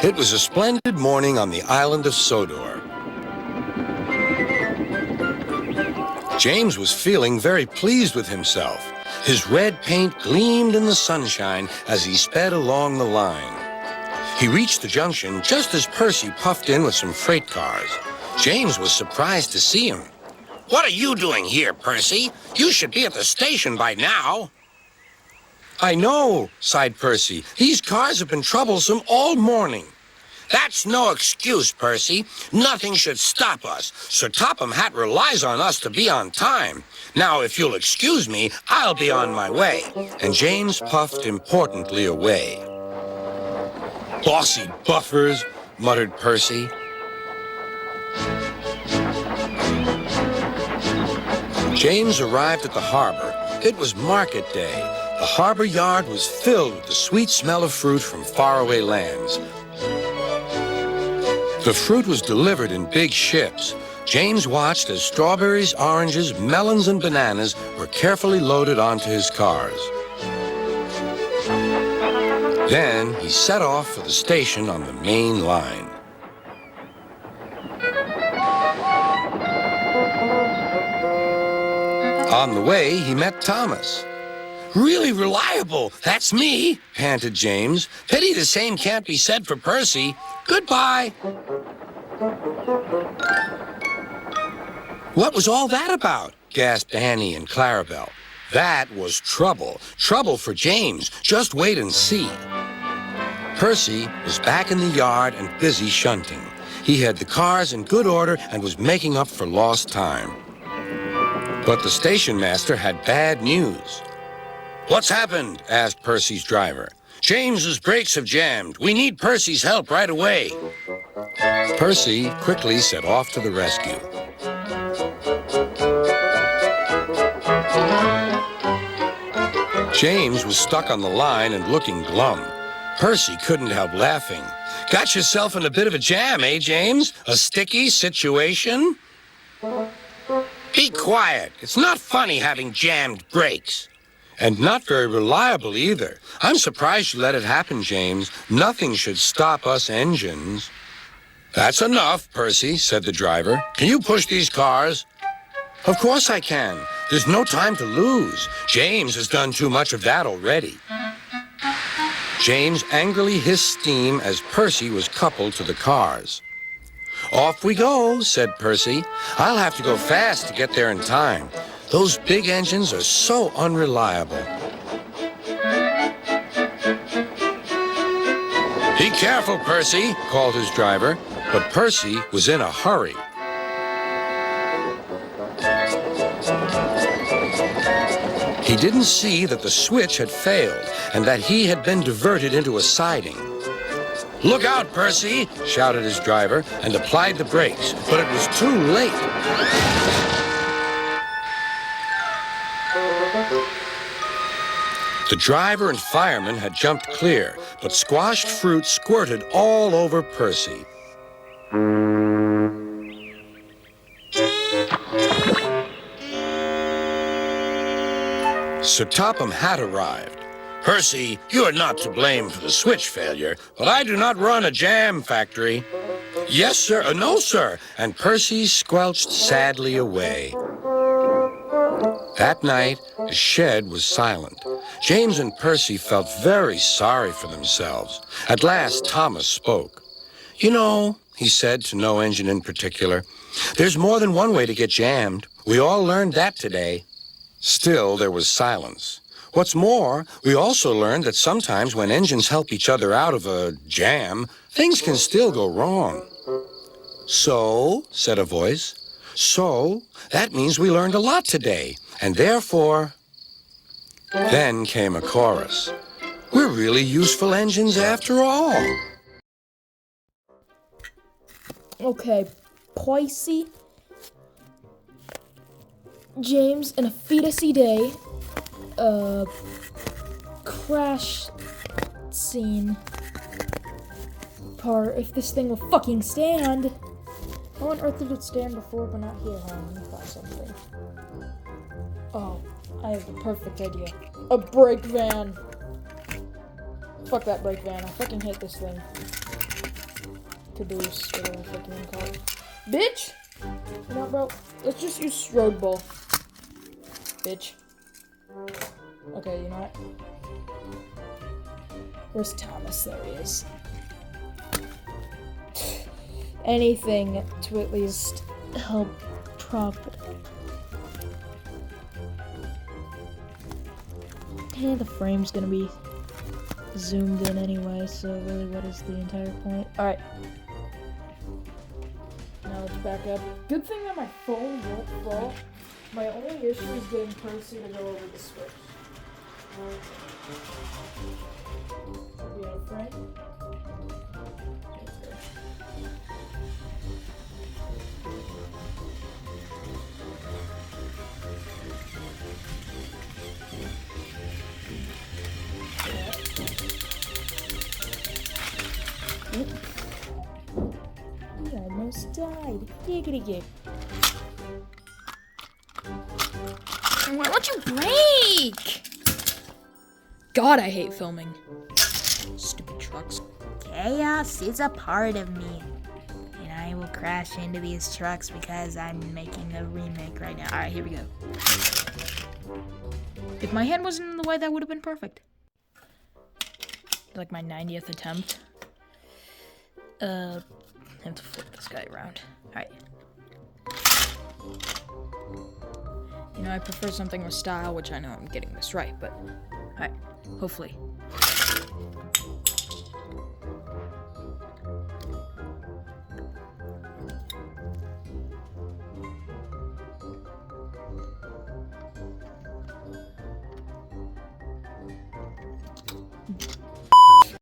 It was a splendid morning on the island of Sodor. James was feeling very pleased with himself. His red paint gleamed in the sunshine as he sped along the line. He reached the junction just as Percy puffed in with some freight cars. James was surprised to see him. What are you doing here, Percy? You should be at the station by now. I know, sighed Percy. These cars have been troublesome all morning. That's no excuse, Percy. Nothing should stop us. Sir Topham Hatt relies on us to be on time. Now, if you'll excuse me, I'll be on my way. And James puffed importantly away. Bossy buffers, muttered Percy. James arrived at the harbor. It was market day. The harbor yard was filled with the sweet smell of fruit from faraway lands. The fruit was delivered in big ships. James watched as strawberries, oranges, melons, and bananas were carefully loaded onto his cars. Then he set off for the station on the main line. On the way, he met Thomas. Really reliable. That's me, panted James. Pity the same can't be said for Percy. Goodbye. What was all that about? Gasped Annie and Clarabelle. That was trouble. Trouble for James. Just wait and see. Percy was back in the yard and busy shunting. He had the cars in good order and was making up for lost time. But the station master had bad news. What's happened? Asked Percy's driver. James's brakes have jammed. We need Percy's help right away. Percy quickly set off to the rescue. James was stuck on the line and looking glum. Percy couldn't help laughing. Got yourself in a bit of a jam, eh, James? A sticky situation? Be quiet. It's not funny having jammed brakes. And not very reliable either. I'm surprised you let it happen, James. Nothing should stop us engines. That's enough, Percy, said the driver. Can you push these cars? Of course I can. There's no time to lose. James has done too much of that already. James angrily hissed steam as Percy was coupled to the cars. Off we go, said Percy. I'll have to go fast to get there in time. Those big engines are so unreliable. Be careful, Percy, called his driver, but Percy was in a hurry. He didn't see that the switch had failed and that he had been diverted into a siding. Look out, Percy, shouted his driver and applied the brakes, but it was too late. The driver and fireman had jumped clear, but squashed fruit squirted all over Percy. Sir Topham Hatt arrived. Percy, you are not to blame for the switch failure, but I do not run a jam factory. Yes, sir. No, sir. And Percy squelched sadly away. That night, the shed was silent. James and Percy felt very sorry for themselves. At last, Thomas spoke. You know, he said to no engine in particular, there's more than one way to get jammed. We all learned that today. Still, there was silence. What's more, we also learned that sometimes when engines help each other out of a jam, things can still go wrong. So, said a voice, so that means we learned a lot today, and therefore... Then came a chorus. We're really useful engines after all. Okay, Percy, James, in a fetusy day, crash scene part. If this thing will fucking stand. How on earth did it stand before but not here? Hold on, let me find something. Oh, I have the perfect idea. A brake van. Fuck that brake van. I fucking hate this thing. caboose, whatever the fuck you wanna call it. Bitch! You know, bro, let's just use Strode Ball. Bitch. Okay, you know what? Where's Thomas? There he is. Anything to at least help prop it. Yeah, the frame's gonna be zoomed in anyway, so really what is the entire point? Alright. Now let's back up. Good thing that my phone won't fall. My only issue is getting Percy to go over the switch. We have a frame. Let's go. We almost died. Giggity gig. Why don't you break? God, I hate filming. Stupid trucks. Chaos is a part of me. And I will crash into these trucks because I'm making a remake right now. Alright, here we go. If my hand wasn't in the way, that would have been perfect. Like my 90th attempt. I have to flip this guy around. Alright. You know, I prefer something with style, which I know I'm getting this right, but alright, hopefully.